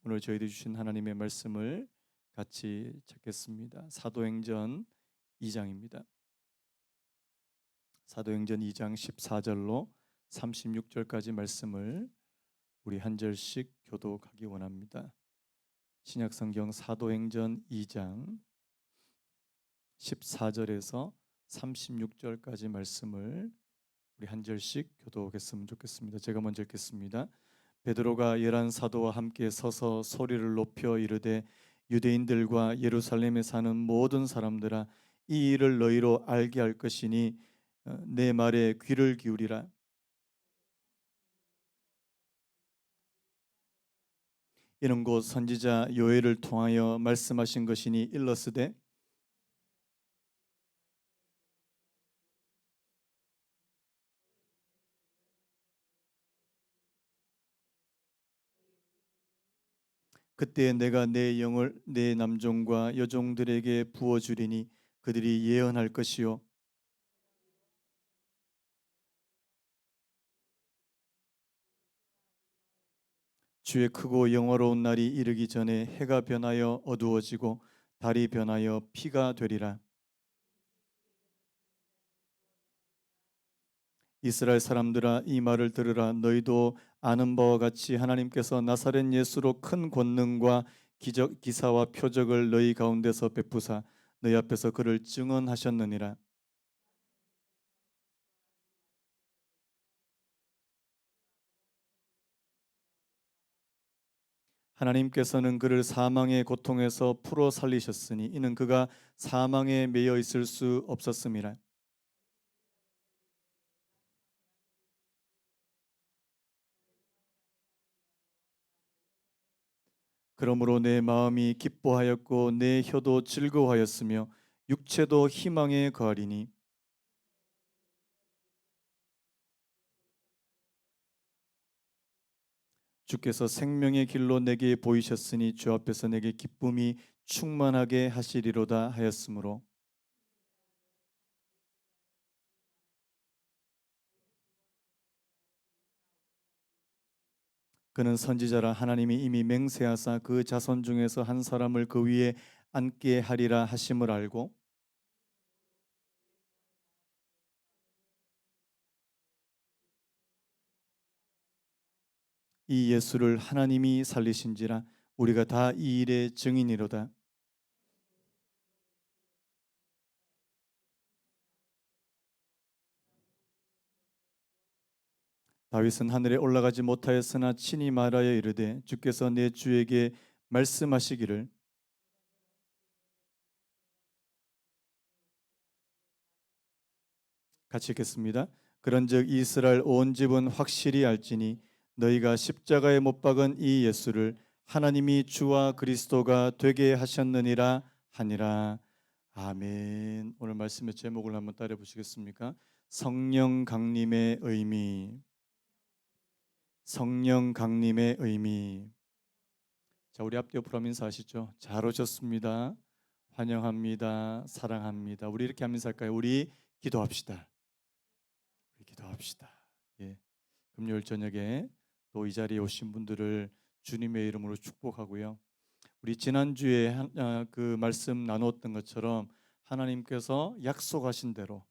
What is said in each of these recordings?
오늘 저희들 주신 하나님의 말씀을 같이 찾겠습니다. 사도행전 2장입니다. 사도행전 2장 14절로 36절까지 말씀을 우리 한 절씩 교독하기 원합니다. 신약성경 사도행전 2장 14절에서 36절까지 말씀을 우리 한 절씩 교독했으면 좋겠습니다. 제가 먼저 읽겠습니다. 베드로가 11 사도와 함께 서서 소리를 높여 이르되 유대인들과 예루살렘에 사는 모든 사람들아, 이 일을 너희로 알게 할 것이니 내 말에 귀를 기울이라. 이는 곧 선지자 요엘을 통하여 말씀하신 것이니 일러스되 그때 내가 내 영을 내 남종과 여종들에게 부어 주리니 그들이 예언할 것이요 주의 크고 영화로운 날이 이르기 전에 해가 변하여 어두워지고 달이 변하여 피가 되리라. 이스라엘 사람들아, 이 말을 들으라. 너희도 아는 바와 같이 하나님께서 나사렛 예수로 큰 권능과 기적 기사와 표적을 너희 가운데서 베푸사 너희 앞에서 그를 증언하셨느니라. 하나님께서는 그를 사망의 고통에서 풀어 살리셨으니 이는 그가 사망에 매여 있을 수 없었음이라. 그러므로 내 마음이 기뻐하였고 내 혀도 즐거워하였으며 육체도 희망에 거하리니 주께서 생명의 길로 내게 보이셨으니 주 앞에서 내게 기쁨이 충만하게 하시리로다 하였으므로 그는 선지자라. 하나님이 이미 맹세하사 그 자손 중에서 한 사람을 그 위에 앉게 하리라 하심을 알고 이 예수를 하나님이 살리신지라. 우리가 다 이 일의 증인이로다. 다윗은 하늘에 올라가지 못하였으나 친히 말하여 이르되 주께서 내 주에게 말씀하시기를 같이 읽겠습니다. 그런즉 이스라엘 온 집은 확실히 알지니 너희가 십자가에 못 박은 이 예수를 하나님이 주와 그리스도가 되게 하셨느니라 하니라. 아멘. 오늘 말씀의 제목을 한번 따라 보시겠습니까? 성령 강림의 의미. 성령 강림의 의미. 자, 우리 앞뒤 옆으로 인사하시죠. 잘 오셨습니다. 환영합니다. 사랑합니다. 우리 이렇게 하면서 할까요? 우리 기도합시다. 우리 기도합시다. 예. 금요일 저녁에 또 이 자리에 오신 분들을 주님의 이름으로 축복하고요. 우리 지난주에 그 말씀 나누었던 것처럼 하나님께서 약속하신 대로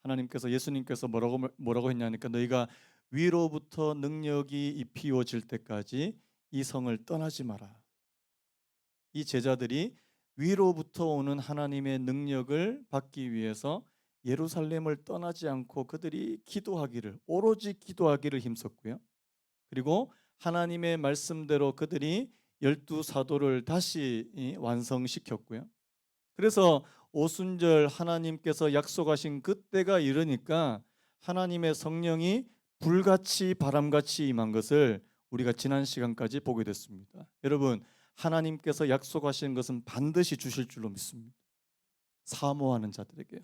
하나님께서 예수님께서 뭐라고 했냐니까 너희가 위로부터 능력이 입히워질 때까지 이 성을 떠나지 마라. 이 제자들이 위로부터 오는 하나님의 능력을 받기 위해서 예루살렘을 떠나지 않고 그들이 기도하기를 오로지 기도하기를 힘썼고요. 그리고 하나님의 말씀대로 그들이 12사도를 다시 완성시켰고요. 그래서 오순절 하나님께서 약속하신 그때가 이르니까 하나님의 성령이 불같이 바람같이 임한 것을 우리가 지난 시간까지 보게 됐습니다. 여러분, 하나님께서 약속하신 것은 반드시 주실 줄로 믿습니다. 사모하는 자들에게요.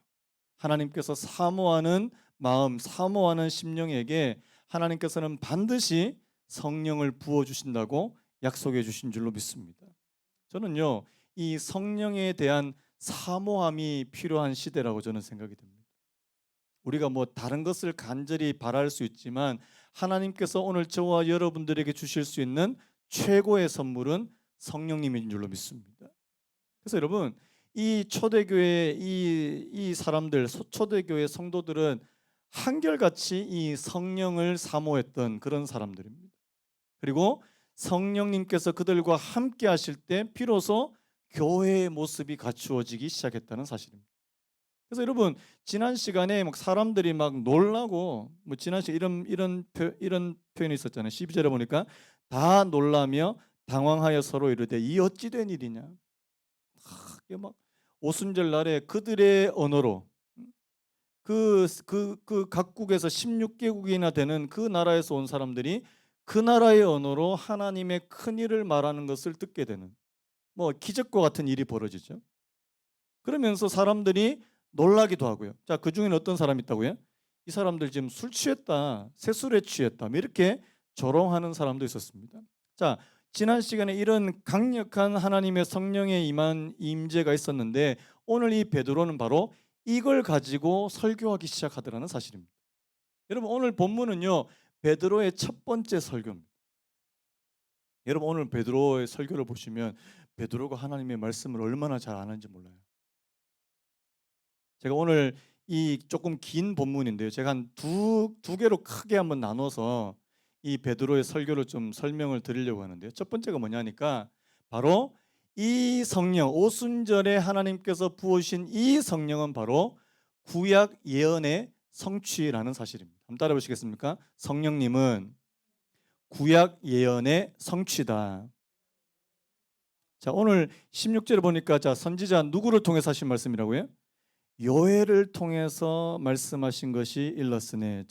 하나님께서 사모하는 마음, 사모하는 심령에게 하나님께서는 반드시 성령을 부어 주신다고 약속해 주신 줄로 믿습니다. 저는요, 이 성령에 대한 사모함이 필요한 시대라고 저는 생각이 듭니다. 우리가 뭐 다른 것을 간절히 바랄 수 있지만 하나님께서 오늘 저와 여러분들에게 주실 수 있는 최고의 선물은 성령님인 줄로 믿습니다. 그래서 여러분, 이 초대교회 이 사람들, 초대교회 성도들은 한결같이 이 성령을 사모했던 그런 사람들입니다. 그리고 성령님께서 그들과 함께 하실 때 비로소 교회의 모습이 갖추어지기 시작했다는 사실입니다. 그래서 여러분, 지난 시간에 막 사람들이 막 놀라고, 뭐 지난 시간 이런 표현이 있었잖아요. 12절에 보니까 다 놀라며 당황하여 서로 이르되 이 어찌 된 일이냐. 이게 막 오순절 날에 그들의 언어로, 그 각국에서 16개국이나 되는 그 나라에서 온 사람들이 그 나라의 언어로 하나님의 큰 일을 말하는 것을 듣게 되는, 뭐 기적과 같은 일이 벌어지죠. 그러면서 사람들이 놀라기도 하고요. 자, 그 중에는 어떤 사람이 있다고요? 이 사람들 지금 술 취했다, 새술에 취했다, 뭐 이렇게 조롱하는 사람도 있었습니다. 자, 지난 시간에 이런 강력한 하나님의 성령의 임한 임재가 있었는데, 오늘 이 베드로는 바로 이걸 가지고 설교하기 시작하더라는 사실입니다. 여러분, 오늘 본문은요, 베드로의 첫 번째 설교입니다. 여러분, 오늘 베드로의 설교를 보시면 베드로가 하나님의 말씀을 얼마나 잘 아는지 몰라요. 제가 오늘 이 조금 긴 본문인데요, 제가 한 두 개로 크게 한번 나눠서 이 베드로의 설교를 좀 설명을 드리려고 하는데요. 첫 번째가 뭐냐니까 바로 이 성령, 오순절에 하나님께서 부으신 이 성령은 바로 구약 예언의 성취라는 사실입니다. 한번 따라 보시겠습니까? 성령님은 구약 예언의 성취다. 자, 오늘 16절에 보니까, 자, 선지자 누구를 통해서 하신 말씀이라고요? 요엘을 통해서 말씀하신 것이 일렀으니.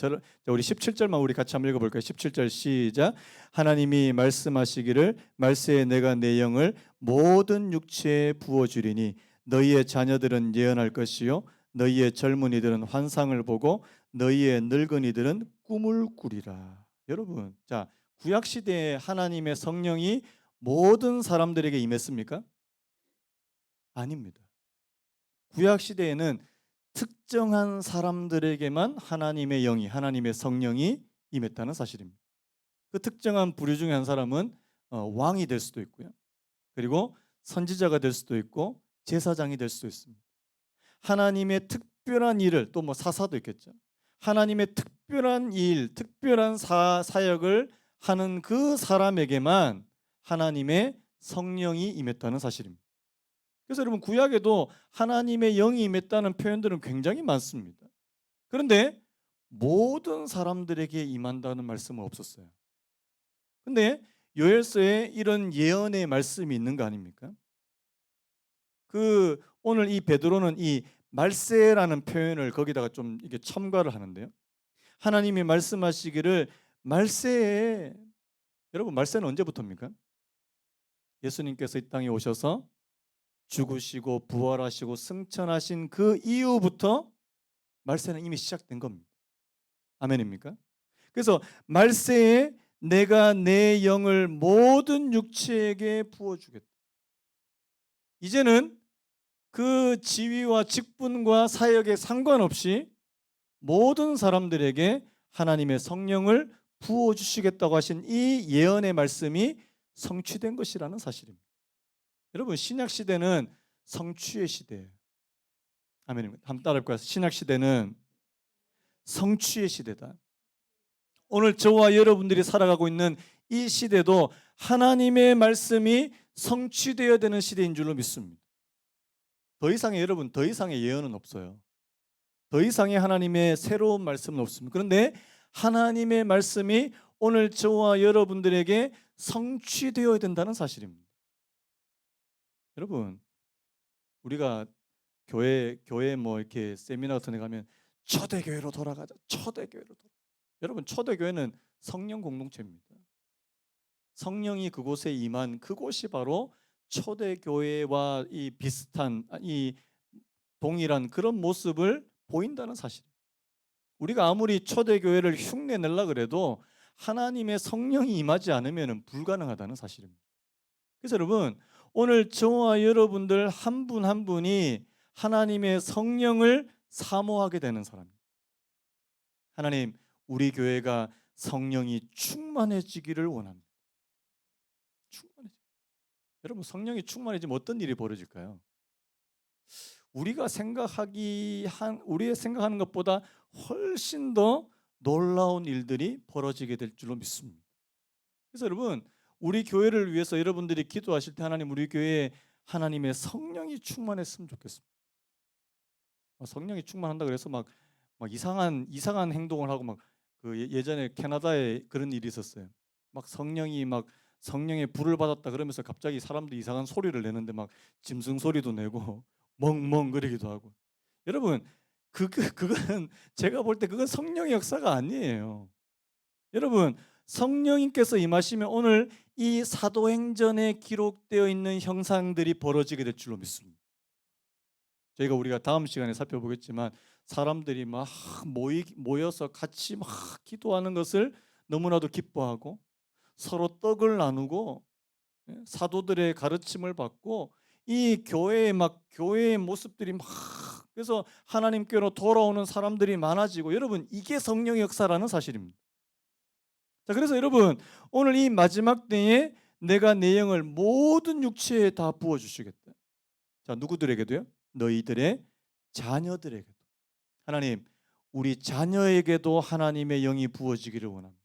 우리 17절만 우리 같이 한번 읽어볼까요? 17절 시작. 하나님이 말씀하시기를 말세에 내가 내 영을 모든 육체에 부어주리니 너희의 자녀들은 예언할 것이요 너희의 젊은이들은 환상을 보고 너희의 늙은이들은 꿈을 꾸리라. 여러분, 자, 구약 시대에 하나님의 성령이 모든 사람들에게 임했습니까? 아닙니다. 구약 시대에는 특정한 사람들에게만 하나님의 영이, 하나님의 성령이 임했다는 사실입니다. 그 특정한 부류 중에 한 사람은 왕이 될 수도 있고요. 그리고 선지자가 될 수도 있고 제사장이 될 수도 있습니다. 하나님의 특별한 일을, 또 뭐 사사도 있겠죠. 하나님의 특별한 일, 특별한 사역을 하는 그 사람에게만 하나님의 성령이 임했다는 사실입니다. 그래서 여러분, 구약에도 하나님의 영이 임했다는 표현들은 굉장히 많습니다. 그런데 모든 사람들에게 임한다는 말씀은 없었어요. 근데 요엘서에 이런 예언의 말씀이 있는 거 아닙니까? 오늘 이 베드로는 이 말세라는 표현을 거기다가 좀 이게 첨가를 하는데요. 하나님이 말씀하시기를 말세에, 여러분, 말세는 언제부터입니까? 예수님께서 이 땅에 오셔서 죽으시고 부활하시고 승천하신 그 이후부터 말세는 이미 시작된 겁니다. 아멘입니까? 그래서 말세에 내가 내 영을 모든 육체에게 부어주겠다. 이제는 그 지위와 직분과 사역에 상관없이 모든 사람들에게 하나님의 성령을 부어주시겠다고 하신 이 예언의 말씀이 성취된 것이라는 사실입니다. 여러분, 신약 시대는 성취의 시대예요. 아멘입니다. 한번 따라할 거예요. 신약 시대는 성취의 시대다. 오늘 저와 여러분들이 살아가고 있는 이 시대도 하나님의 말씀이 성취되어야 되는 시대인 줄로 믿습니다. 더 이상의, 여러분, 더 이상의 예언은 없어요. 더 이상의 하나님의 새로운 말씀은 없습니다. 그런데 하나님의 말씀이 오늘 저와 여러분들에게 성취되어야 된다는 사실입니다. 여러분, 우리가 교회 뭐 이렇게 세미나 같은 데 가면 초대교회로 돌아가자. 초대교회로 돌아. 여러분, 초대교회는 성령 공동체입니다. 성령이 그곳에 임한 그곳이 바로 초대교회와 이 비슷한, 이 동일한 그런 모습을 보인다는 사실. 우리가 아무리 초대교회를 흉내내려 그래도 하나님의 성령이 임하지 않으면 불가능하다는 사실입니다. 그래서 여러분, 오늘 저와 여러분들 한 분 한 분이 하나님의 성령을 사모하게 되는 사람입니다. 하나님, 우리 교회가 성령이 충만해지기를 원합니다. 여러분 성령이 충만해지면 어떤 일이 벌어질까요? 우리가 생각하는 것보다 훨씬 더 놀라운 일들이 벌어지게 될 줄로 믿습니다. 그래서 여러분 우리 교회를 위해서 여러분들이 기도하실 때 하나님 우리 교회에 하나님의 성령이 충만했으면 좋겠습니다. 성령이 충만한다 그래서 막 이상한 행동을 하고 막 예전에 캐나다에 그런 일이 있었어요. 막 성령의 불을 받았다 그러면서 갑자기 사람들이 이상한 소리를 내는데 막 짐승 소리도 내고 멍멍거리기도 하고. 여러분 그건 제가 볼 때 그건 성령의 역사가 아니에요. 여러분 성령님께서 임하시면 오늘 이 사도행전에 기록되어 있는 형상들이 벌어지게 될 줄로 믿습니다. 우리가 다음 시간에 살펴보겠지만 사람들이 막 모여서 같이 막 기도하는 것을 너무나도 기뻐하고 서로 떡을 나누고 사도들의 가르침을 받고 이 교회의 모습들이 막 그래서 하나님께로 돌아오는 사람들이 많아지고 여러분 이게 성령의 역사라는 사실입니다. 자, 그래서 여러분 오늘 이 마지막 때에 내가 내 영을 모든 육체에 다 부어 주시겠다. 자, 누구들에게도요? 너희들의 자녀들에게도. 하나님, 우리 자녀에게도 하나님의 영이 부어지기를 원합니다.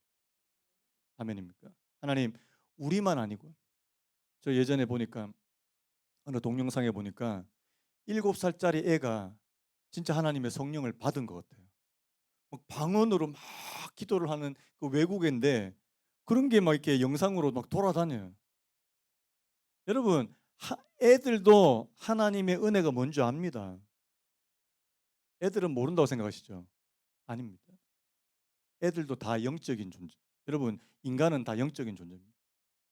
아멘입니까? 하나님, 우리만 아니고 저 예전에 보니까 어느 동영상에 보니까 7살짜리 애가 진짜 하나님의 성령을 받은 것 같아요. 막 방언으로 막 기도를 하는 그 외국인데 그런 게 막 이렇게 영상으로 막 돌아다녀요. 여러분, 애들도 하나님의 은혜가 뭔지 압니다. 애들은 모른다고 생각하시죠? 아닙니다. 애들도 다 영적인 존재. 여러분, 인간은 다 영적인 존재입니다.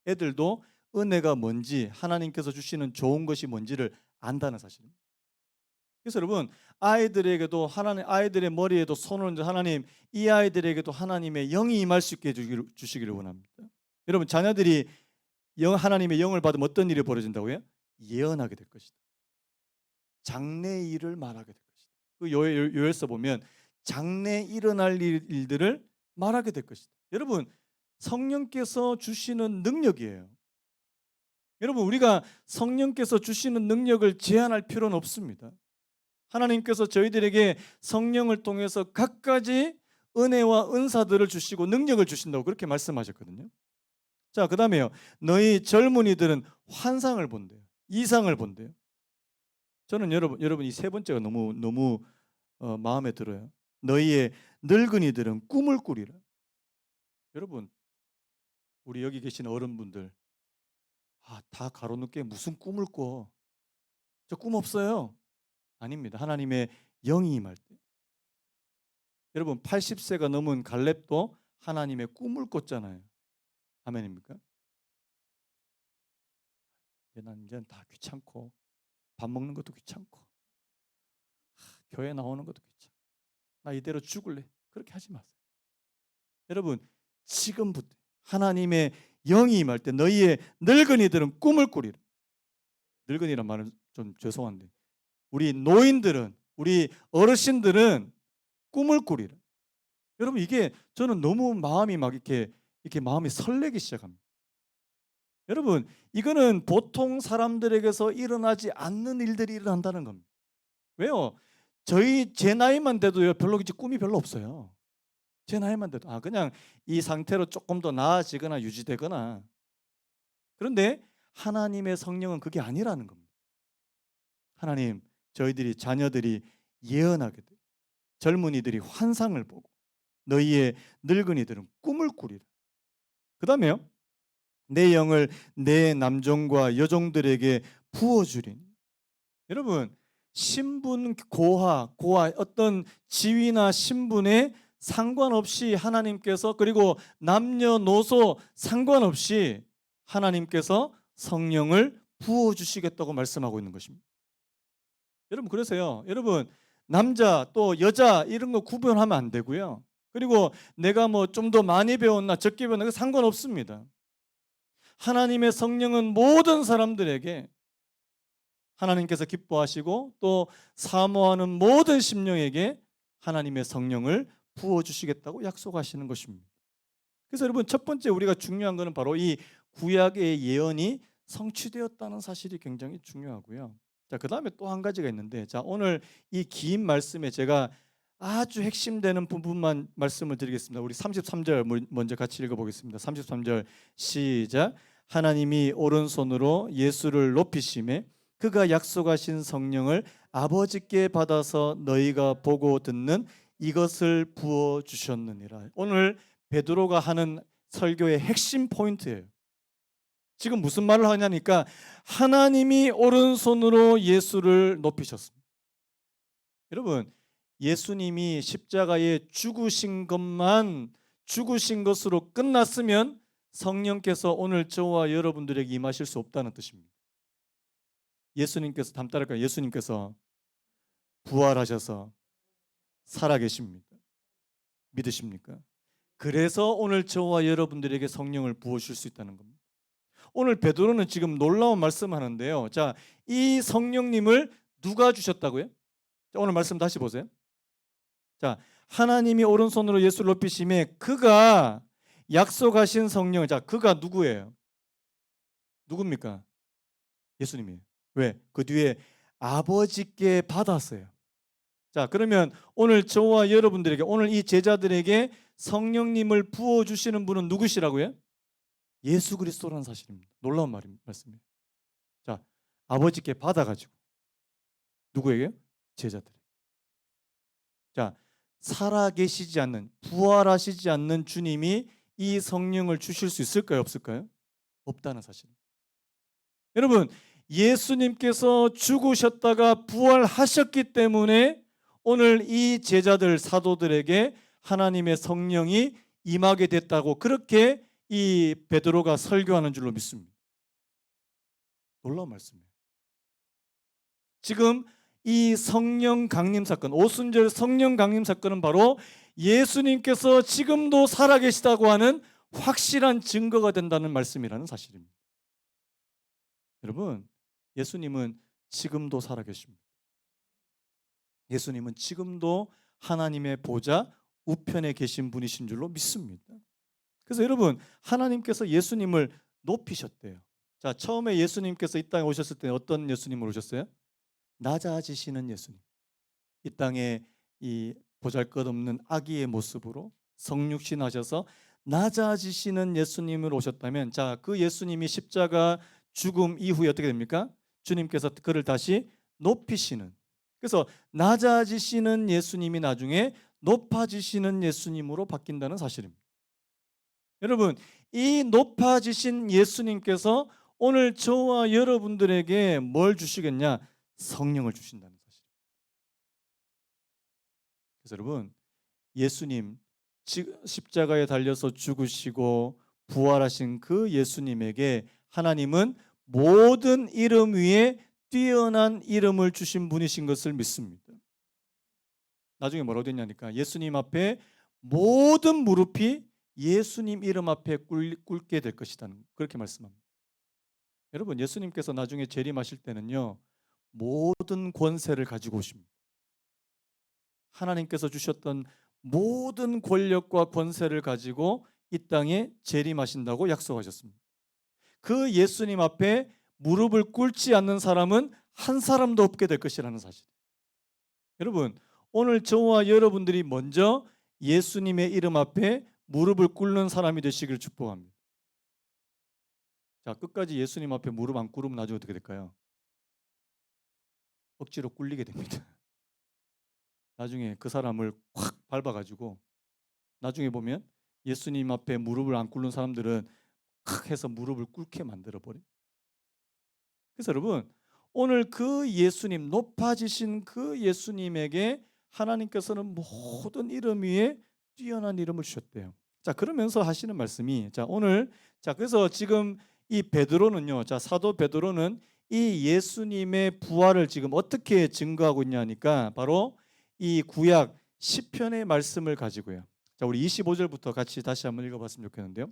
애들도 은혜가 뭔지 하나님께서 주시는 좋은 것이 뭔지를 안다는 사실입니다. 그래서 여러분 아이들에게도 아이들의 머리에도 손을 얹어 하나님 이 아이들에게도 하나님의 영이 임할 수 있게 주시기를 원합니다. 여러분 자녀들이 하나님의 영을 받으면 어떤 일이 벌어진다고요? 예언하게 될 것이다. 장래 일을 말하게 될 것이다. 그 요엘서 보면 장래 일어날 일들을 말하게 될 것이다. 여러분 성령께서 주시는 능력이에요. 여러분 우리가 성령께서 주시는 능력을 제한할 필요는 없습니다. 하나님께서 저희들에게 성령을 통해서 갖가지 은혜와 은사들을 주시고 능력을 주신다고 그렇게 말씀하셨거든요. 자, 그다음에요. 너희 젊은이들은 환상을 본대요. 이상을 본대요. 저는 여러분 이 세 번째가 너무 마음에 들어요. 너희의 늙은이들은 꿈을 꾸리라. 여러분 우리 여기 계신 어른분들 다 가로놓게 무슨 꿈을 꿔? 저 꿈 없어요. 아닙니다. 하나님의 영이 임할 때. 여러분 80세가 넘은 갈렙도 하나님의 꿈을 꿨잖아요. 아멘입니까? 이제는 다 귀찮고 밥 먹는 것도 귀찮고 교회 나오는 것도 귀찮고 나 이대로 죽을래. 그렇게 하지 마세요. 여러분 지금부터 하나님의 영이 임할 때 너희의 늙은이들은 꿈을 꾸리라. 늙은이란 말은 좀 죄송한데 우리 노인들은 우리 어르신들은 꿈을 꾸리라. 여러분 이게 저는 너무 마음이 막 이렇게 마음이 설레기 시작합니다. 여러분 이거는 보통 사람들에게서 일어나지 않는 일들이 일어난다는 겁니다. 왜요? 제 나이만 돼도요 별로 이제 꿈이 별로 없어요. 제 나이만 돼도 그냥 이 상태로 조금 더 나아지거나 유지되거나. 그런데 하나님의 성령은 그게 아니라는 겁니다. 하나님 저희들이 자녀들이 예언하게 돼. 젊은이들이 환상을 보고 너희의 늙은이들은 꿈을 꾸리라. 그다음에요. 내 영을 내 남종과 여종들에게 부어주리니. 여러분 신분 고하 어떤 지위나 신분에 상관없이 하나님께서 그리고 남녀노소 상관없이 하나님께서 성령을 부어주시겠다고 말씀하고 있는 것입니다. 여러분 그래서요 여러분 남자 또 여자 이런 거 구분하면 안 되고요. 그리고 내가 뭐 좀 더 많이 배웠나 적게 배웠나 그 상관없습니다. 하나님의 성령은 모든 사람들에게 하나님께서 기뻐하시고 또 사모하는 모든 심령에게 하나님의 성령을 부어주시겠다고 약속하시는 것입니다. 그래서 여러분 첫 번째 우리가 중요한 것은 바로 이 구약의 예언이 성취되었다는 사실이 굉장히 중요하고요. 자, 그다음에 또 한 가지가 있는데, 자, 오늘 이 긴 말씀에 제가 아주 핵심되는 부분만 말씀을 드리겠습니다. 우리 33절 먼저 같이 읽어보겠습니다. 33절 시작. 하나님이 오른손으로 예수를 높이심에 그가 약속하신 성령을 아버지께 받아서 너희가 보고 듣는 이것을 부어 주셨느니라. 오늘 베드로가 하는 설교의 핵심 포인트예요. 지금 무슨 말을 하냐니까 하나님이 오른손으로 예수를 높이셨습니다. 여러분, 예수님이 십자가에 죽으신 것으로 끝났으면 성령께서 오늘 저와 여러분들에게 임하실 수 없다는 뜻입니다. 예수님께서 담따를까요? 예수님께서 부활하셔서 살아계십니다. 믿으십니까? 그래서 오늘 저와 여러분들에게 성령을 부어주실 수 있다는 겁니다. 오늘 베드로는 지금 놀라운 말씀하는데요. 자, 이 성령님을 누가 주셨다고요? 자, 오늘 말씀 다시 보세요. 자, 하나님이 오른손으로 예수를 높이심에 그가 약속하신 성령. 자, 그가 누구예요? 누굽니까? 예수님이에요. 왜? 그 뒤에 아버지께 받았어요. 자, 그러면 오늘 저와 여러분들에게, 오늘 이 제자들에게 성령님을 부어주시는 분은 누구시라고요? 예수 그리스도라는 사실입니다. 놀라운 말씀이에요. 자, 아버지께 받아가지고 누구에게요? 제자들에게. 자, 살아계시지 않는, 부활하시지 않는 주님이 이 성령을 주실 수 있을까요? 없을까요? 없다는 사실입니다. 여러분, 예수님께서 죽으셨다가 부활하셨기 때문에 오늘 이 제자들 사도들에게 하나님의 성령이 임하게 됐다고, 그렇게 이 베드로가 설교하는 줄로 믿습니다. 놀라운 말씀이에요. 지금 이 성령 강림 사건, 오순절 성령 강림 사건은 바로 예수님께서 지금도 살아계시다고 하는 확실한 증거가 된다는 말씀이라는 사실입니다. 여러분, 예수님은 지금도 살아계십니다. 예수님은 지금도 하나님의 보좌 우편에 계신 분이신 줄로 믿습니다. 그래서 여러분, 하나님께서 예수님을 높이셨대요. 자, 처음에 예수님께서 이 땅에 오셨을 때 어떤 예수님을 오셨어요? 낮아지시는 예수님. 이 땅에 이 보잘것없는 아기의 모습으로 성육신 하셔서 낮아지시는 예수님을 오셨다면, 자, 그 예수님이 십자가 죽음 이후에 어떻게 됩니까? 주님께서 그를 다시 높이시는, 그래서 낮아지시는 예수님이 나중에 높아지시는 예수님으로 바뀐다는 사실입니다. 여러분, 이 높아지신 예수님께서 오늘 저와 여러분들에게 뭘 주시겠냐? 성령을 주신다는 사실입니다. 그래서 여러분, 예수님 십자가에 달려서 죽으시고 부활하신 그 예수님에게 하나님은 모든 이름 위에 뛰어난 이름을 주신 분이신 것을 믿습니다. 나중에 뭐라고 됐냐니까 예수님 앞에 모든 무릎이 예수님 이름 앞에 꿇게 될 것이다는, 그렇게 말씀합니다. 여러분, 예수님께서 나중에 재림하실 때는요, 모든 권세를 가지고 오십니다. 하나님께서 주셨던 모든 권력과 권세를 가지고 이 땅에 재림하신다고 약속하셨습니다. 그 예수님 앞에 무릎을 꿇지 않는 사람은 한 사람도 없게 될 것이라는 사실. 여러분, 오늘 저와 여러분들이 먼저 예수님의 이름 앞에 무릎을 꿇는 사람이 되시기를 축복합니다. 자, 끝까지 예수님 앞에 무릎 안 꿇으면 나중에 어떻게 될까요? 억지로 꿇리게 됩니다. 나중에 그 사람을 확 밟아가지고 나중에 보면 예수님 앞에 무릎을 안 꿇는 사람들은 칵 해서 무릎을 꿇게 만들어버려요. 그래서 여러분, 오늘 그 예수님, 높아지신 그 예수님에게 하나님께서는 모든 이름 위에 뛰어난 이름을 주셨대요. 자, 그러면서 하시는 말씀이, 자, 오늘, 자, 그래서 지금 이 베드로는요, 자, 사도 베드로는 이 예수님의 부활을 지금 어떻게 증거하고 있냐니까 바로 이 구약 시편의 말씀을 가지고요. 자, 우리 25절부터 같이 다시 한번 읽어봤으면 좋겠는데요.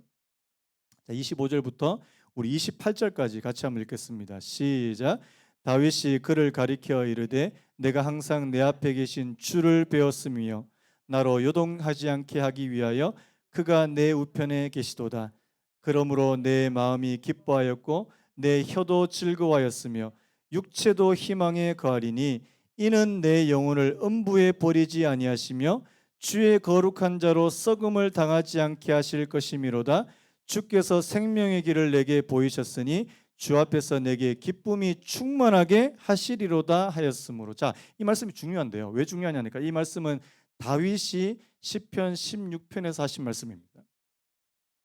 자, 25절부터 우리 28절까지 같이 한번 읽겠습니다. 시작. 다윗이 그를 가리켜 이르되 내가 항상 내 앞에 계신 주를 배웠으며 나로 요동하지 않게 하기 위하여 그가 내 우편에 계시도다. 그러므로 내 마음이 기뻐하였고 내 혀도 즐거워하였으며 육체도 희망에 거하리니 이는 내 영혼을 음부에 버리지 아니하시며 주의 거룩한 자로 썩음을 당하지 않게 하실 것이미로다. 주께서 생명의 길을 내게 보이셨으니 주 앞에서 내게 기쁨이 충만하게 하시리로다 하였으므로. 자, 이 말씀이 중요한데요. 왜 중요하냐니까 이 말씀은 다윗이 시편 16편에서 하신 말씀입니다.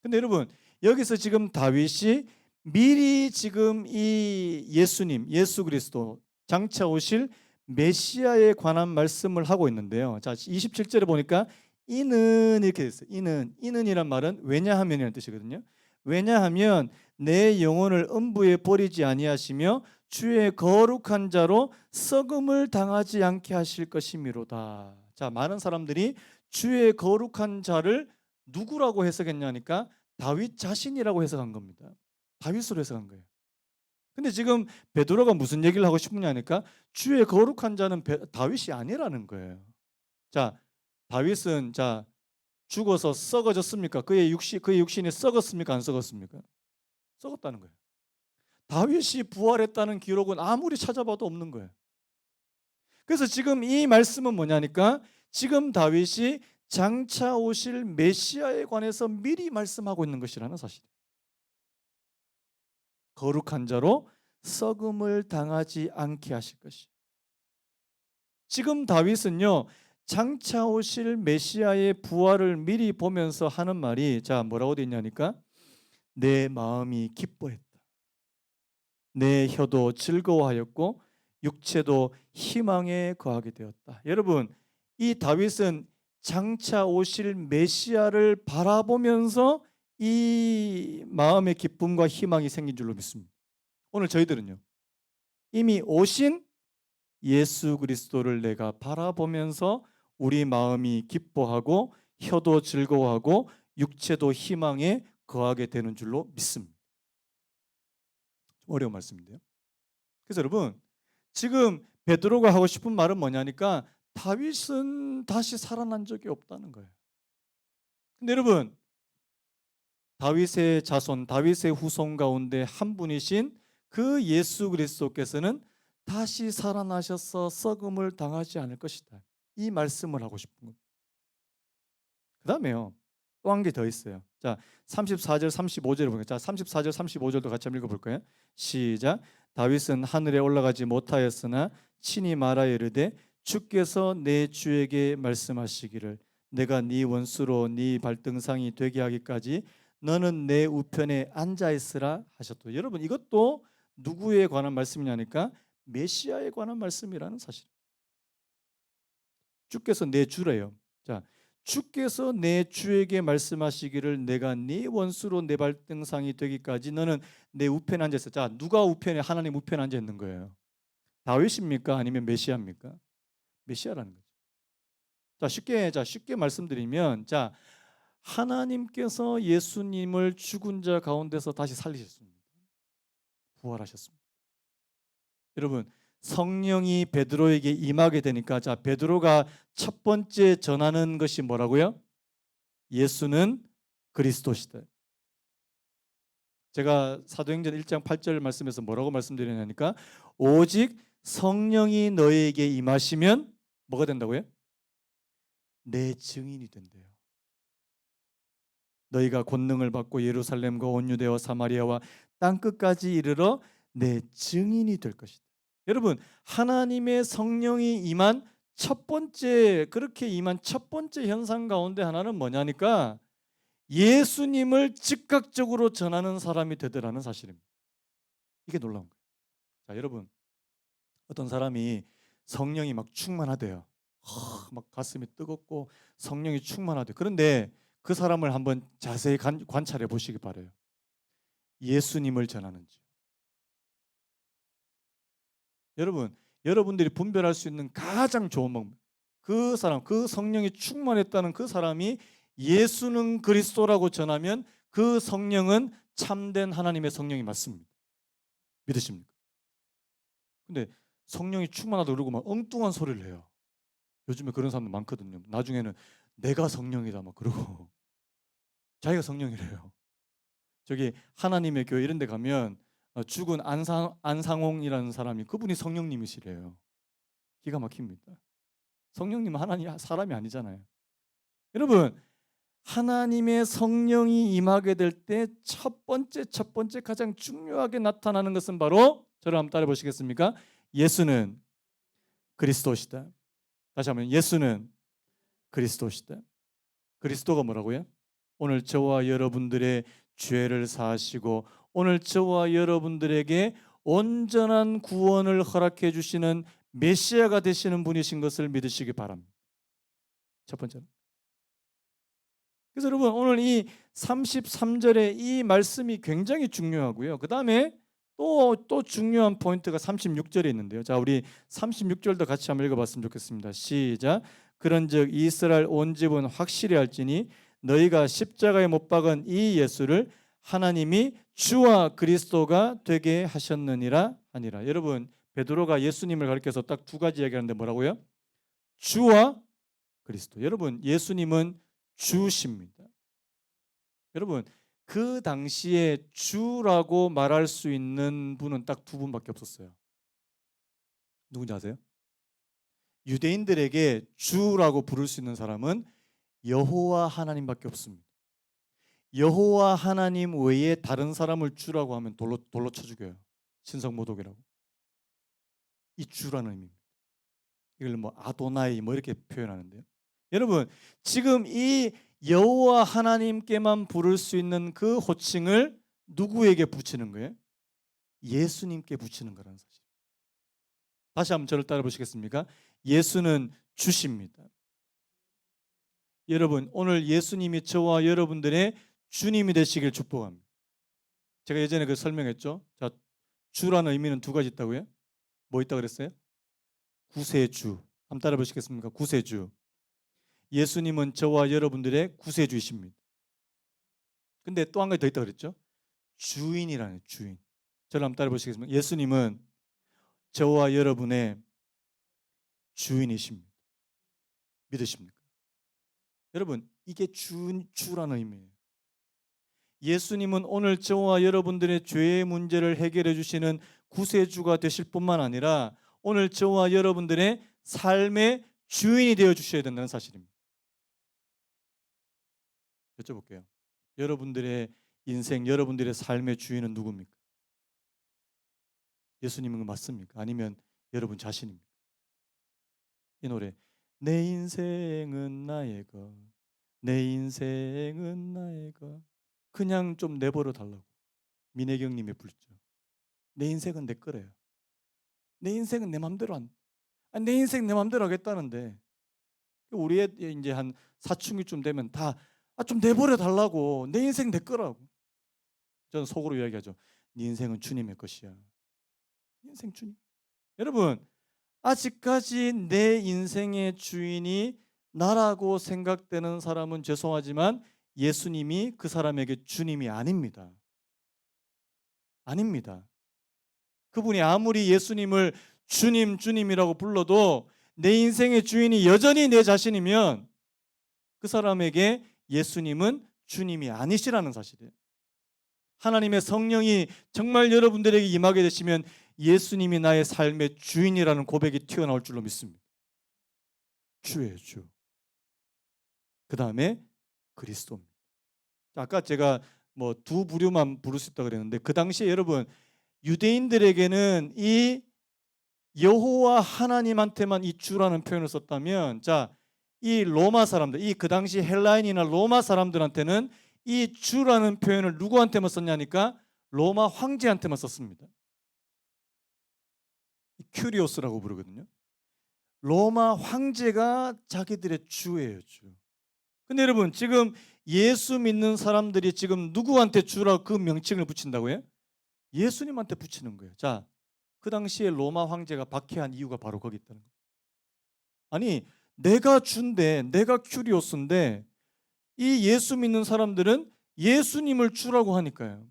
근데 여러분, 여기서 지금 다윗이 미리 지금 이 예수님, 예수 그리스도 장차 오실 메시아에 관한 말씀을 하고 있는데요. 자, 27절에 보니까 이는 이렇게 됐어요. 이는이란 말은 왜냐하면이라는 뜻이거든요. 왜냐하면 내 영혼을 음부에 버리지 아니하시며 주의 거룩한 자로 썩음을 당하지 않게 하실 것이미로다. 자, 많은 사람들이 주의 거룩한 자를 누구라고 해석했냐니까 다윗 자신이라고 해석한 겁니다. 다윗으로 해석한 거예요. 근데 지금 베드로가 무슨 얘기를 하고 싶으냐니까 주의 거룩한 자는 다윗이 아니라는 거예요. 자, 다윗은 자 죽어서 썩어졌습니까? 그의 육신이 썩었습니까? 안 썩었습니까? 썩었다는 거예요. 다윗이 부활했다는 기록은 아무리 찾아봐도 없는 거예요. 그래서 지금 이 말씀은 뭐냐니까 지금 다윗이 장차 오실 메시아에 관해서 미리 말씀하고 있는 것이라는 사실이에요. 거룩한 자로 썩음을 당하지 않게 하실 것이. 지금 다윗은요 장차 오실 메시아의 부활을 미리 보면서 하는 말이 자 뭐라고 되어 있냐니까 내 마음이 기뻐했다. 내 혀도 즐거워하였고 육체도 희망에 거하게 되었다. 여러분, 이 다윗은 장차 오실 메시아를 바라보면서 이 마음의 기쁨과 희망이 생긴 줄로 믿습니다. 오늘 저희들은요. 이미 오신 예수 그리스도를 내가 바라보면서 우리 마음이 기뻐하고 혀도 즐거워하고 육체도 희망에 거하게 되는 줄로 믿습니다. 좀 어려운 말씀인데요. 그래서 여러분 지금 베드로가 하고 싶은 말은 뭐냐니까 다윗은 다시 살아난 적이 없다는 거예요. 근데 여러분 다윗의 자손, 다윗의 후손 가운데 한 분이신 그 예수 그리스도께서는 다시 살아나셔서 썩음을 당하지 않을 것이다. 이 말씀을 하고 싶은 겁니다. 그 다음에요. 또 한 개 더 있어요. 자, 34절, 35절을 보니까 자, 34절, 35절도 같이 한번 읽어볼까요? 시작. 다윗은 하늘에 올라가지 못하였으나 친히 말하여 이르되 주께서 내 주에게 말씀하시기를 내가 네 원수로 네 발등상이 되게 하기까지 너는 내 우편에 앉아 있으라 하셨도. 여러분 이것도 누구에 관한 말씀이냐니까 메시아에 관한 말씀이라는 사실. 주께서 내 주래요. 자, 주께서 내 주에게 말씀하시기를 내가 네 원수로 내 발등상이 되기까지 너는 내 우편에 앉아 있어. 자, 누가 우편에 하나님 우편에 앉아 있는 거예요? 다윗입니까? 아니면 메시아입니까? 메시아라는 거죠. 쉽게 말씀드리면 자, 하나님께서 예수님을 죽은 자 가운데서 다시 살리셨습니다. 부활하셨습니다. 여러분 성령이 베드로에게 임하게 되니까 자 베드로가 첫 번째 전하는 것이 뭐라고요? 예수는 그리스도시다. 제가 사도행전 1장 8절 말씀에서 뭐라고 말씀드리냐니까 오직 성령이 너에게 임하시면 뭐가 된다고요? 내 증인이 된대요. 너희가 권능을 받고 예루살렘과 온 유대와 사마리아와 땅 끝까지 이르러 내 증인이 될 것이다. 여러분 하나님의 성령이 임한 그렇게 임한 첫 번째 현상 가운데 하나는 뭐냐니까 예수님을 즉각적으로 전하는 사람이 되더라는 사실입니다. 이게 놀라운 거예요. 자 여러분 어떤 사람이 성령이 막 충만하대요. 막 가슴이 뜨겁고 성령이 충만하대. 그런데 그 사람을 한번 자세히 관찰해 보시기 바라요. 예수님을 전하는지. 여러분들이 분별할 수 있는 가장 좋은 방법. 그 사람, 그 성령이 충만했다는 그 사람이 예수는 그리스도라고 전하면 그 성령은 참된 하나님의 성령이 맞습니다. 믿으십니까? 근데 성령이 충만하다 그러고 막 엉뚱한 소리를 해요. 요즘에 그런 사람들 많거든요. 나중에는 내가 성령이다 막 그러고 자기가 성령이래요. 저기 하나님의 교회 이런 데 가면 죽은 안상홍이라는 사람이 그분이 성령님이시래요. 기가 막힙니다. 성령님은 하나님 사람이 아니잖아요. 여러분, 하나님의 성령이 임하게 될 때 첫 번째 가장 중요하게 나타나는 것은 바로 저를 한번 따라 보시겠습니까? 예수는 그리스도시다. 다시 한번 예수는 그리스도시다. 그리스도가 뭐라고요? 오늘 저와 여러분들의 죄를 사하시고 오늘 저와 여러분들에게 온전한 구원을 허락해 주시는 메시아가 되시는 분이신 것을 믿으시기 바랍니다. 첫 번째는. 그래서 여러분 오늘 이 33절의 이 말씀이 굉장히 중요하고요. 그 다음에 또 중요한 포인트가 36절에 있는데요. 자, 우리 36절도 같이 한번 읽어봤으면 좋겠습니다. 시작. 그런즉 이스라엘 온 집은 확실히 알지니 너희가 십자가에 못 박은 이 예수를 하나님이 주와 그리스도가 되게 하셨느니라 하니라. 여러분, 베드로가 예수님을 가리켜서 딱 두 가지 이야기하는데 뭐라고요? 주와 그리스도. 여러분, 예수님은 주십니다. 여러분, 그 당시에 주라고 말할 수 있는 분은 딱 두 분밖에 없었어요. 누군지 아세요? 유대인들에게 주라고 부를 수 있는 사람은 여호와 하나님밖에 없습니다. 여호와 하나님 외에 다른 사람을 주라고 하면 돌로 쳐 죽여요. 신성모독이라고. 이 주라는 의미입니다. 이걸 뭐 아도나이 뭐 이렇게 표현하는데요. 여러분, 지금 이 여호와 하나님께만 부를 수 있는 그 호칭을 누구에게 붙이는 거예요? 예수님께 붙이는 거라는 사실. 다시 한번 저를 따라 보시겠습니까? 예수는 주십니다. 여러분, 오늘 예수님이 저와 여러분들의 주님이 되시길 축복합니다. 제가 예전에 그 설명했죠. 자, 주라는 의미는 두 가지 있다고요? 뭐 있다고 그랬어요? 구세주. 한번 따라 보시겠습니까? 구세주. 예수님은 저와 여러분들의 구세주이십니다. 근데 또 한 가지 더 있다고 그랬죠? 주인이라는 주인. 저를 한번 따라 보시겠습니까? 예수님은 저와 여러분의 주인이십니다. 믿으십니까? 여러분, 이게 주라는 의미예요. 예수님은 오늘 저와 여러분들의 죄의 문제를 해결해 주시는 구세주가 되실 뿐만 아니라 오늘 저와 여러분들의 삶의 주인이 되어 주셔야 된다는 사실입니다. 여쭤볼게요. 여러분들의 인생, 여러분들의 삶의 주인은 누굽니까? 예수님인 거 맞습니까? 아니면 여러분 자신입니까? 이 노래 내 인생은 나의 것, 내 인생은 나의 것 그냥 좀 내버려 달라고 민혜경 님이 불죠. 내 인생은 내 거래요. 내 인생은 내 맘대로 내 인생 내 맘대로 하겠다는데 우리 애 이제 한 사춘기쯤 되면 다 좀 내버려 달라고 내 인생 내 거라고. 저는 속으로 이야기하죠. 네 인생은 주님의 것이야. 인생 주님. 여러분, 아직까지 내 인생의 주인이 나라고 생각되는 사람은 죄송하지만 예수님이 그 사람에게 주님이 아닙니다. 아닙니다. 그분이 아무리 예수님을 주님, 주님이라고 불러도 내 인생의 주인이 여전히 내 자신이면 그 사람에게 예수님은 주님이 아니시라는 사실이에요. 하나님의 성령이 정말 여러분들에게 임하게 되시면 예수님이 나의 삶의 주인이라는 고백이 튀어나올 줄로 믿습니다. 주예요, 주. 그 다음에 그리스도입니다. 아까 제가 뭐 두 부류만 부를 수 있다고 그랬는데 그 당시에 여러분 유대인들에게는 이 여호와 하나님한테만 이 주라는 표현을 썼다면 이 로마 사람들, 이 그 당시 헬라인이나 로마 사람들한테는 이 주라는 표현을 누구한테만 썼냐니까 로마 황제한테만 썼습니다. 큐리오스라고 부르거든요. 로마 황제가 자기들의 주예요, 주. 근데 여러분 지금 예수 믿는 사람들이 지금 누구한테 주라고 그 명칭을 붙인다고요? 예수님한테 붙이는 거예요. 자, 그 당시에 로마 황제가 박해한 이유가 바로 거기 있다는 거예요. 아니, 내가 주인데, 내가 큐리오스인데 이 예수 믿는 사람들은 예수님을 주라고 하니까요.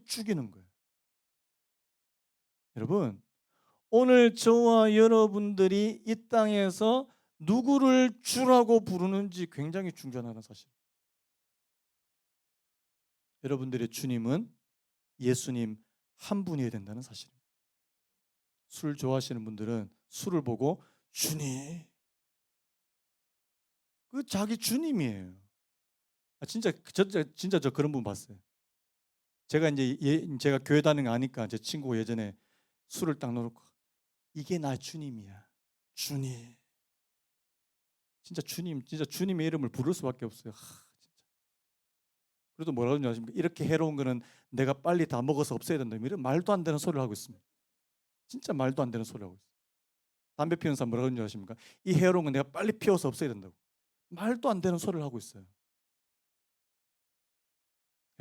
죽이는 거예요. 여러분, 오늘 저와 여러분들이 이 땅에서 누구를 주라고 부르는지 굉장히 중요한 사실. 여러분들의 주님은 예수님 한 분이어야 된다는 사실입니다. 술 좋아하시는 분들은 술을 보고 주님, 그 자기 주님이에요. 진짜 저 그런 분 봤어요. 제가 이제 제가 교회 다니는 거 아니까 제 친구가 예전에 술을 딱 넣어놓고 이게 나 주님이야. 주님. 진짜 주님의 이름을 부를 수밖에 없어요. 진짜. 그래도 뭐라 그러는지 아십니까? 이렇게 해로운 거는 내가 빨리 다 먹어서 없애야 된다. 이런 말도 안 되는 소리를 하고 있습니다. 진짜 말도 안 되는 소리를 하고 있어요. 담배 피우는 사람 뭐라 그러는지 아십니까? 이 해로운 건 내가 빨리 피워서 없애야 된다고. 말도 안 되는 소리를 하고 있어요.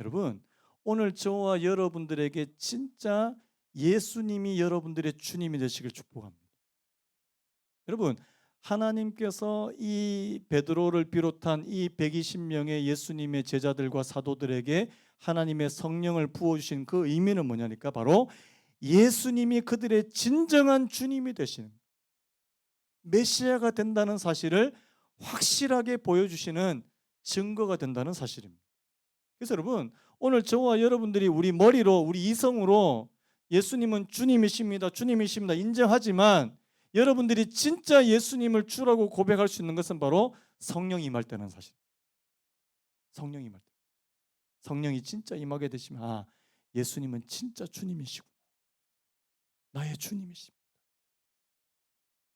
여러분, 오늘 저와 여러분들에게 진짜 예수님이 여러분들의 주님이 되시길 축복합니다. 여러분, 하나님께서 이 베드로를 비롯한 이 120명의 예수님의 제자들과 사도들에게 하나님의 성령을 부어주신 그 의미는 뭐냐니까 바로 예수님이 그들의 진정한 주님이 되시는 메시아가 된다는 사실을 확실하게 보여주시는 증거가 된다는 사실입니다. 그래서 여러분, 오늘 저와 여러분들이 우리 머리로 우리 이성으로 예수님은 주님이십니다 인정하지만 여러분들이 진짜 예수님을 주라고 고백할 수 있는 것은 바로 성령이 임할 때는 사실. 성령이 임할 때. 성령이 진짜 임하게 되시면 예수님은 진짜 주님이시구나. 나의 주님이십니다.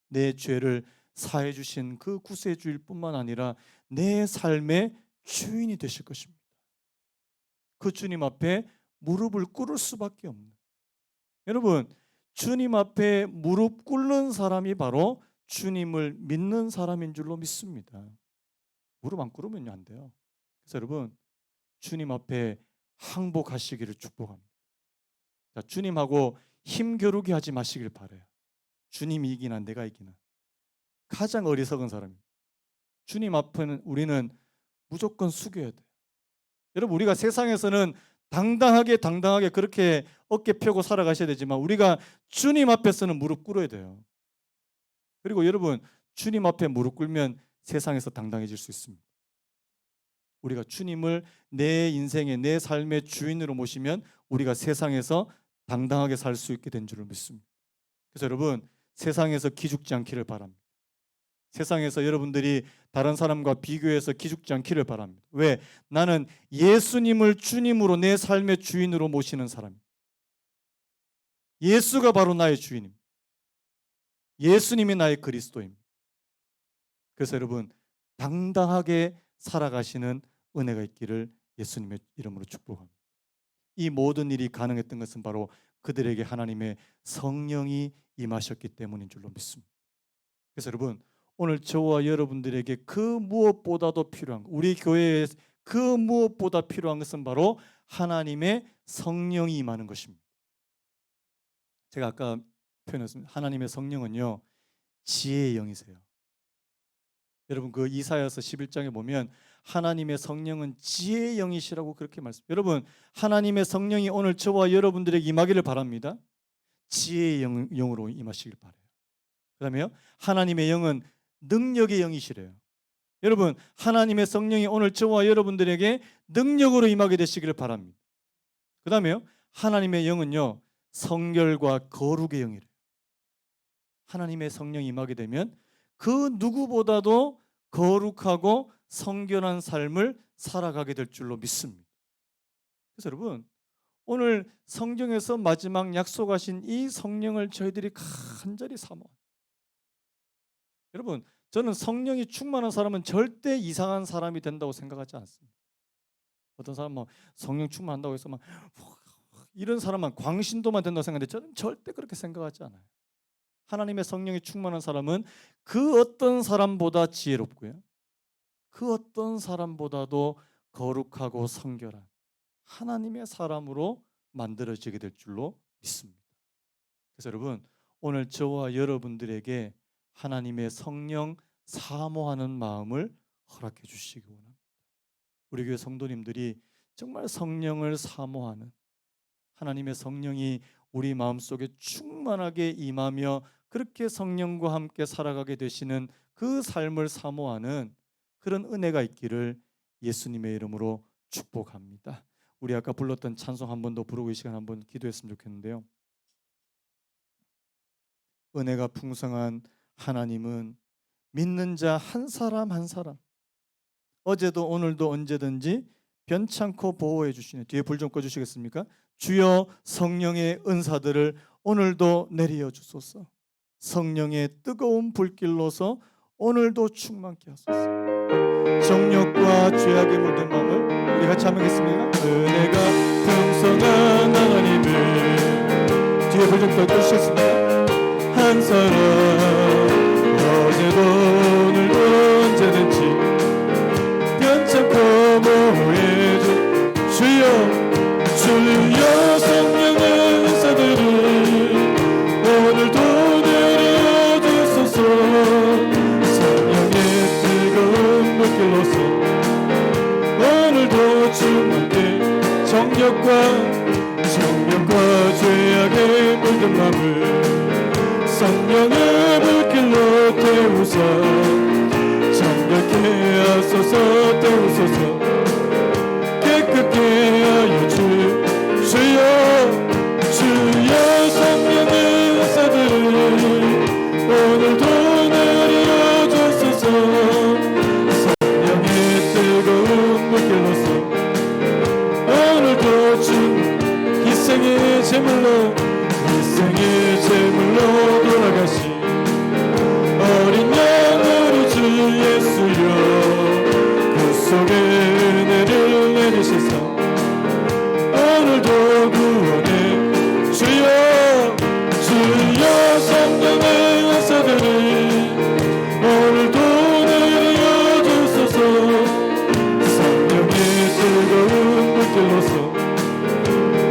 내 죄를 사해 주신 그 구세주일 뿐만 아니라 내 삶의 주인이 되실 것입니다. 그 주님 앞에 무릎을 꿇을 수밖에 없는. 여러분, 주님 앞에 무릎 꿇는 사람이 바로 주님을 믿는 사람인 줄로 믿습니다. 무릎 안 꿇으면 안 돼요. 그래서 여러분, 주님 앞에 항복하시기를 축복합니다. 자, 주님하고 힘겨루기 하지 마시길 바라요. 주님이 이기나 내가 이기나. 가장 어리석은 사람입니다. 주님 앞에는 우리는 무조건 숙여야 돼요. 여러분, 우리가 세상에서는 당당하게 그렇게 어깨 펴고 살아가셔야 되지만 우리가 주님 앞에서는 무릎 꿇어야 돼요. 그리고 여러분, 주님 앞에 무릎 꿇으면 세상에서 당당해질 수 있습니다. 우리가 주님을 내 인생의 내 삶의 주인으로 모시면 우리가 세상에서 당당하게 살 수 있게 된 줄을 믿습니다. 그래서 여러분, 세상에서 기죽지 않기를 바랍니다. 세상에서 여러분들이 다른 사람과 비교해서 기죽지 않기를 바랍니다. 왜? 나는 예수님을 주님으로 내 삶의 주인으로 모시는 사람입니다. 예수가 바로 나의 주인입니다. 예수님이 나의 그리스도입니다. 그래서 여러분, 당당하게 살아가시는 은혜가 있기를 예수님의 이름으로 축복합니다. 이 모든 일이 가능했던 것은 바로 그들에게 하나님의 성령이 임하셨기 때문인 줄로 믿습니다. 그래서 여러분, 오늘 저와 여러분들에게 그 무엇보다도 필요한, 우리 교회에 그 무엇보다 필요한 것은 바로 하나님의 성령이 임하는 것입니다. 제가 아까 표현했습니다. 하나님의 성령은요, 지혜의 영이세요. 여러분, 그 이사야서 11장에 보면 하나님의 성령은 지혜의 영이시라고 그렇게 말씀. 여러분, 하나님의 성령이 오늘 저와 여러분들에게 임하기를 바랍니다. 지혜의 영으로 임하시길 바라요. 그다음에요, 하나님의 영은 능력의 영이시래요. 여러분, 하나님의 성령이 오늘 저와 여러분들에게 능력으로 임하게 되시기를 바랍니다. 그다음에요, 하나님의 영은요, 성결과 거룩의 영이래요. 하나님의 성령이 임하게 되면 그 누구보다도 거룩하고 성결한 삶을 살아가게 될 줄로 믿습니다. 그래서 여러분, 오늘 성경에서 마지막 약속하신 이 성령을 저희들이 간절히 사모합니다. 여러분, 저는 성령이 충만한 사람은 절대 이상한 사람이 된다고 생각하지 않습니다. 어떤 사람은 성령 충만한다고 해서 막 이런 사람만 광신도만 된다고 생각하는데 저는 절대 그렇게 생각하지 않아요. 하나님의 성령이 충만한 사람은 그 어떤 사람보다 지혜롭고요, 그 어떤 사람보다도 거룩하고 성결한 하나님의 사람으로 만들어지게 될 줄로 믿습니다. 그래서 여러분, 오늘 저와 여러분들에게 하나님의 성령 사모하는 마음을 허락해 주시기 원합니다. 우리 교회 성도님들이 정말 성령을 사모하는, 하나님의 성령이 우리 마음속에 충만하게 임하며 그렇게 성령과 함께 살아가게 되시는 그 삶을 사모하는 그런 은혜가 있기를 예수님의 이름으로 축복합니다. 우리 아까 불렀던 찬송 한 번 더 부르고 이 시간 한번 기도했으면 좋겠는데요. 은혜가 풍성한 하나님은 믿는 자 한 사람 한 사람 어제도 오늘도 언제든지 변찮고 보호해 주시는, 뒤에 불 좀 꺼주시겠습니까? 주여 성령의 은사들을 오늘도 내려 주소서. 성령의 뜨거운 불길로서 오늘도 충만케 하소서. 정욕과 죄악에 물든 마음을 우리 같이 한번 하겠습니다. 은혜가 풍성한 하나님을, 뒤에 불 좀 꺼주시겠습니까? 한 사람 어제도 오늘도 언제든지 변찮고 보호해줘. 주여 성령의 은사들을 오늘도 내려주소서. 성령의 뜨거운 불길로서 오늘도 충만케 정욕과 죄악에 물든 맘을 성령의 불길로 태우사 정결케 하소서. 태우소서. 깨끗게 하여 주여 성령의 은사들을 오늘도 내려주소서. 성령의 뜨거운 불길로서 오늘도 희생의 제물로 돌아가신 어린 양 우리 주 예수여, 구속의 은혜를 내리시사 오늘도 구원해 주여 성령의 은사들을 오늘도 내려주소서. 성령의 뜨거운 불길로서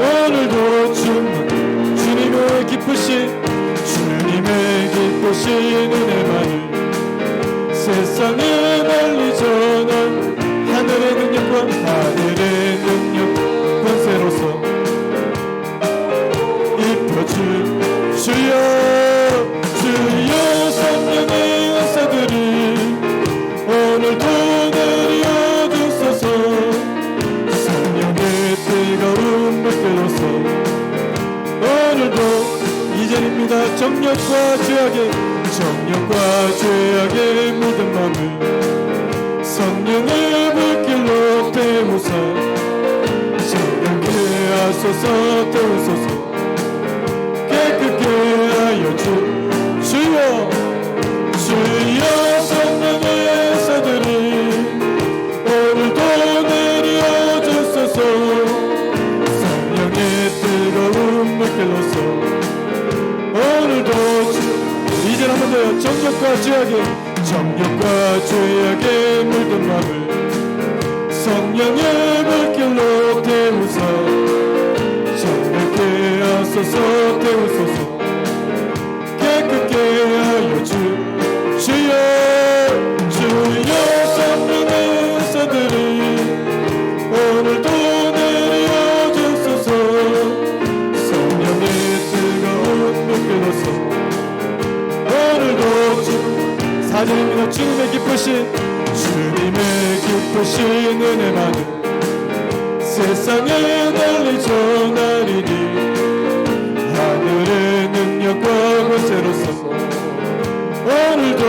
오늘도 주님의 기쁘신 은혜만을 세상에 널리 전한 하늘의 능력 권세로서 주여 성령의 은사들을 오늘도 내려주소서. 성령의 뜨거운 불길로서 오늘도 이전입니다. 정욕과 죄악에 물든 맘을 성령의 불길로 태우사 정결케 하소서. 태우소서. 깨끗게 하여 주여 성령의 은사들을 오늘도 내려주소서. 성령의 뜨거운 불길로서 오늘도 이제 한 번 더요. 정욕과 죄악에 물든 맘을 성령의 불길로 태우사 정결케 하소서. 태우소서. 깨끗게 하여 주여 성령의 은사들을 오늘도 내려주소서. 성령의 뜨거운 불길로서 오늘도 사절입니다. 주님의 기쁘신 은혜만을 세상에 널리 전하리니 하늘의 능력과 권세로서 오늘도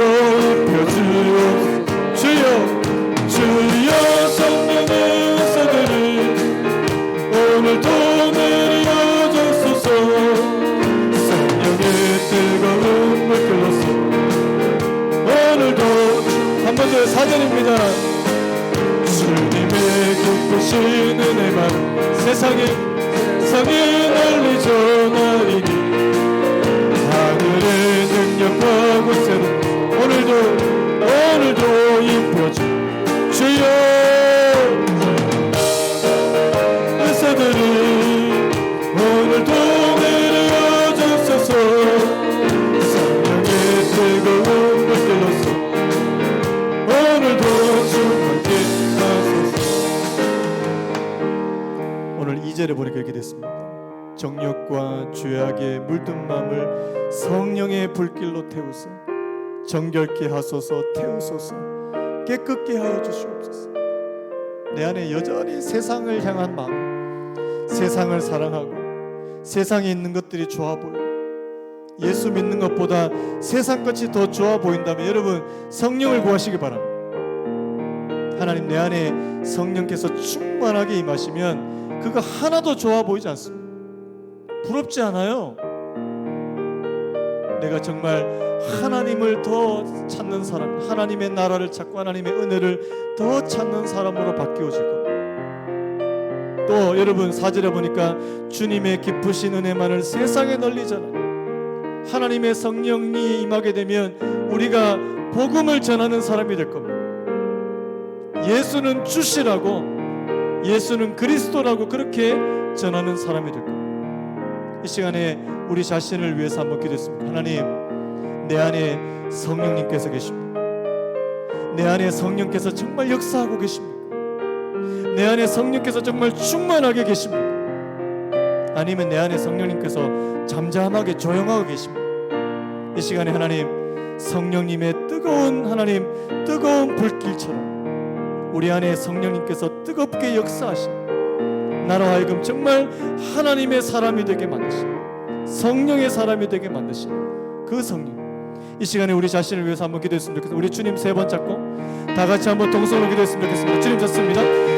주여 성령의 은사들을 오늘도 내려주소서. 성령의 뜨거운 불길로서 오늘도 한 번 더 사전입니다. 주님의 기쁘신 은혜만 세상에 널리 전하리니 하늘의 능력과 권세로 오늘도 입혀주 주여 은사들을 오늘도 내려주소서. 성령의 뜨거운 불길로서 오늘도 충만케 하소서. 오늘 2절에 보니까 이렇게 됐습니다. 정욕과 죄악에 물든 마음을 성령의 불길로 태우사 정결케 하소서. 태우소서. 깨끗게 하여 주시옵소서. 내 안에 여전히 세상을 향한 마음, 세상을 사랑하고 세상에 있는 것들이 좋아 보여 예수 믿는 것보다 세상같이 더 좋아 보인다면 여러분 성령을 구하시기 바랍니다. 하나님 내 안에 성령께서 충만하게 임하시면 그거 하나도 좋아 보이지 않습니다. 부럽지 않아요. 내가 정말 하나님을 더 찾는 사람, 하나님의 나라를 찾고 하나님의 은혜를 더 찾는 사람으로 바뀌어질 겁니다. 또 여러분 4절에 보니까 주님의 깊으신 은혜만을 세상에 널리잖아요. 하나님의 성령이 임하게 되면 우리가 복음을 전하는 사람이 될 겁니다. 예수는 주시라고, 예수는 그리스도라고 그렇게 전하는 사람이 될 겁니다. 이 시간에 우리 자신을 위해서 한번 기도했습니다. 하나님, 내 안에 성령님께서 계십니다. 내 안에 성령께서 정말 역사하고 계십니까? 내 안에 성령께서 정말 충만하게 계십니까? 아니면 내 안에 성령님께서 잠잠하게 조용하고 계십니까? 이 시간에 하나님, 성령님의 뜨거운 하나님, 뜨거운 불길처럼 우리 안에 성령님께서 뜨겁게 역사하시고 나로 하여금 정말 하나님의 사람이 되게 만드시고 성령의 사람이 되게 만드시고 그 성령, 이 시간에 우리 자신을 위해서 한번 기도했으면 좋겠습니다. 우리 주님 3번 잡고 다 같이 한번 동성으로 기도했으면 좋겠습니다. 주님 좋습니다.